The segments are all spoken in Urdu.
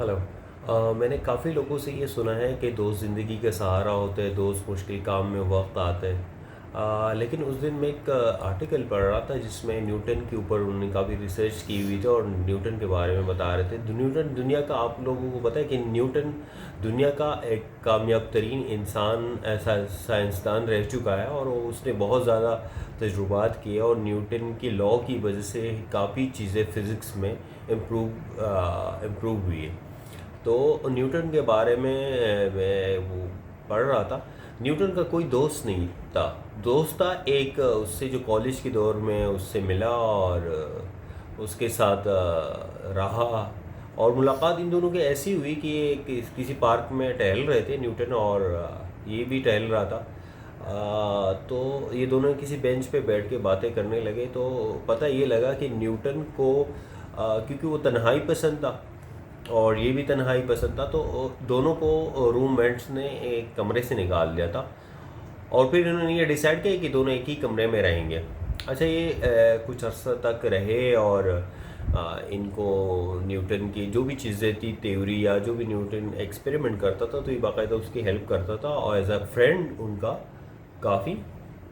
ہلو۔ میں نے کافی لوگوں سے یہ سنا ہے کہ دوست زندگی کا سہارا ہوتے ہیں، دوست مشکل کام میں وقت آتے ہیں۔ لیکن اس دن میں ایک آرٹیکل پڑھ رہا تھا جس میں نیوٹن کے اوپر انہوں نے کافی ریسرچ کی ہوئی تھی اور نیوٹن کے بارے میں بتا رہے تھے۔ نیوٹن دنیا کا، آپ لوگوں کو پتہ ہے کہ نیوٹن دنیا کا ایک کامیاب ترین انسان، ایسا سائنسدان رہ چکا ہے، اور اس نے بہت زیادہ تجربات کیے، اور نیوٹن کی لاء کی وجہ سے کافی چیزیں فزکس میں امپروو ہوئی ہے۔ تو نیوٹن کے بارے میں میں وہ پڑھ رہا تھا۔ نیوٹن کا کوئی دوست نہیں تھا، دوست تھا ایک اس سے جو کالج کے دور میں اس سے ملا اور اس کے ساتھ رہا، اور ملاقات ان دونوں کی ایسی ہوئی کہ یہ کسی پارک میں ٹہل رہے تھے، نیوٹن اور یہ بھی ٹہل رہا تھا۔ تو یہ دونوں کسی بینچ پہ بیٹھ کے باتیں کرنے لگے، تو پتہ یہ لگا کہ نیوٹن کو کیونکہ وہ تنہائی پسند تھا اور یہ بھی تنہائی پسند تھا، تو دونوں کو روم میٹس نے ایک کمرے سے نکال دیا تھا، اور پھر انہوں نے یہ ڈیسائیڈ کیا کہ دونوں ایک ہی کمرے میں رہیں گے۔ اچھا، یہ کچھ عرصہ تک رہے، اور ان کو نیوٹن کی جو بھی چیزیں تھی، تھیوری یا جو بھی نیوٹن ایکسپیریمنٹ کرتا تھا، تو یہ باقاعدہ اس کی ہیلپ کرتا تھا، اور ایز اے فرینڈ ان کا کافی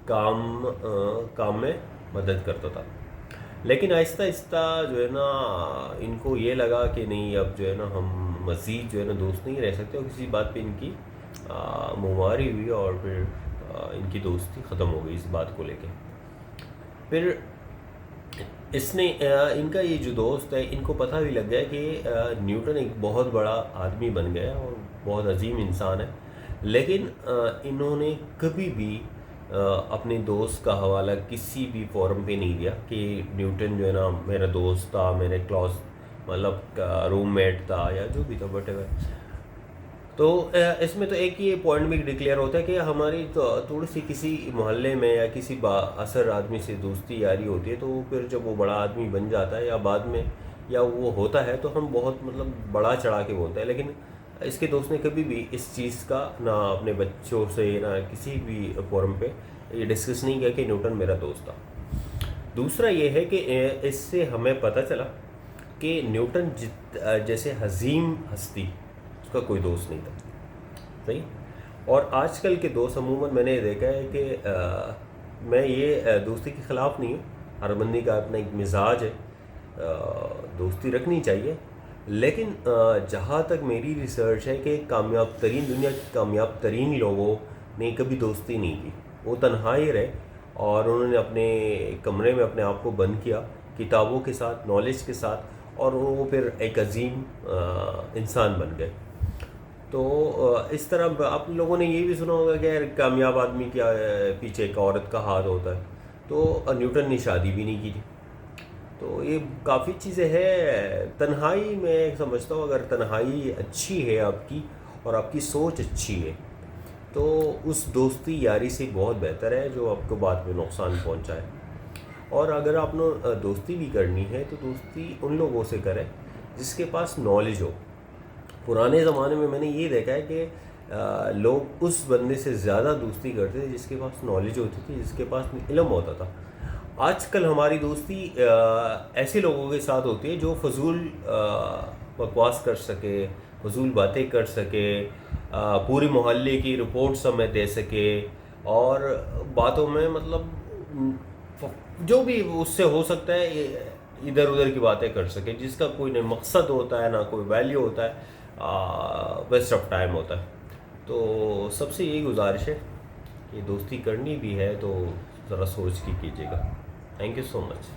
کام میں مدد کرتا تھا۔ لیکن آہستہ آہستہ جو ہے نا ان کو یہ لگا کہ نہیں، اب جو ہے نا ہم مزید جو ہے نا دوست نہیں رہ سکتے، اور کسی بات پہ ان کی منماری ہوئی، اور پھر ان کی دوستی ختم ہو گئی اس بات کو لے کے۔ پھر اس نے ان کا یہ جو دوست ہے، ان کو پتہ بھی لگ گیا کہ نیوٹن ایک بہت بڑا آدمی بن گیا ہے اور بہت عظیم انسان ہے، لیکن انہوں نے کبھی بھی اپنے دوست کا حوالہ کسی بھی فورم پہ نہیں دیا کہ نیوٹن جو ہے نا میرا دوست تھا، میرے کلاس مطلب روم میٹ تھا، یا جو بھی تھا وٹ ایور۔ تو اس میں تو ایک ہی پوائنٹ بھی ڈکلیئر ہوتا ہے کہ ہماری تھوڑی سی کسی محلے میں یا کسی با اثر آدمی سے دوستی یاری ہوتی ہے، تو پھر جب وہ بڑا آدمی بن جاتا ہے یا بعد میں یا وہ ہوتا ہے، تو ہم بہت مطلب بڑا چڑھا کے بولتے ہیں، لیکن اس کے دوست نے کبھی بھی اس چیز کا نہ اپنے بچوں سے نہ کسی بھی فورم پہ یہ ڈسکس نہیں کیا کہ نیوٹن میرا دوست تھا۔ دوسرا یہ ہے کہ اس سے ہمیں پتہ چلا کہ نیوٹن جیسے عظیم ہستی، اس کا کوئی دوست نہیں تھا، صحیح۔ اور آج کل کے دوست عموماً میں نے یہ دیکھا ہے کہ میں یہ دوستی کے خلاف نہیں ہوں، ہر بندے کا اپنا ایک مزاج ہے، دوستی رکھنی چاہیے، لیکن جہاں تک میری ریسرچ ہے کہ کامیاب ترین، دنیا کے کامیاب ترین لوگوں نے کبھی دوستی نہیں کی، وہ تنہا ہی رہے، اور انہوں نے اپنے کمرے میں اپنے آپ کو بند کیا کتابوں کے ساتھ، نالج کے ساتھ، اور وہ پھر ایک عظیم انسان بن گئے۔ تو اس طرح آپ لوگوں نے یہ بھی سنا ہوگا کہ یار کامیاب آدمی کے پیچھے ایک عورت کا ہاتھ ہوتا ہے، تو نیوٹن نے شادی بھی نہیں کی تھی۔ تو یہ کافی چیزیں ہیں تنہائی میں سمجھتا ہوں، اگر تنہائی اچھی ہے آپ کی اور آپ کی سوچ اچھی ہے، تو اس دوستی یاری سے بہت بہتر ہے جو آپ کو بعد میں نقصان پہنچائے۔ اور اگر آپ نے دوستی بھی کرنی ہے تو دوستی ان لوگوں سے کریں جس کے پاس نالج ہو۔ پرانے زمانے میں نے یہ دیکھا ہے کہ لوگ اس بندے سے زیادہ دوستی کرتے تھے جس کے پاس نالج ہوتی تھی، جس کے پاس علم ہوتا تھا۔ آج کل ہماری دوستی ایسے لوگوں کے ساتھ ہوتی ہے جو فضول بکواس کر سکے، فضول باتیں کر سکے، پوری محلے کی رپورٹس ہمیں دے سکے، اور باتوں میں مطلب جو بھی اس سے ہو سکتا ہے ادھر ادھر کی باتیں کر سکے، جس کا کوئی نہ مقصد ہوتا ہے نہ کوئی ویلیو ہوتا ہے، ویسٹ آف ٹائم ہوتا ہے۔ تو سب سے یہی گزارش ہے کہ دوستی کرنی بھی ہے تو ذرا سوچ کے کیجیے گا۔ Thank you so much.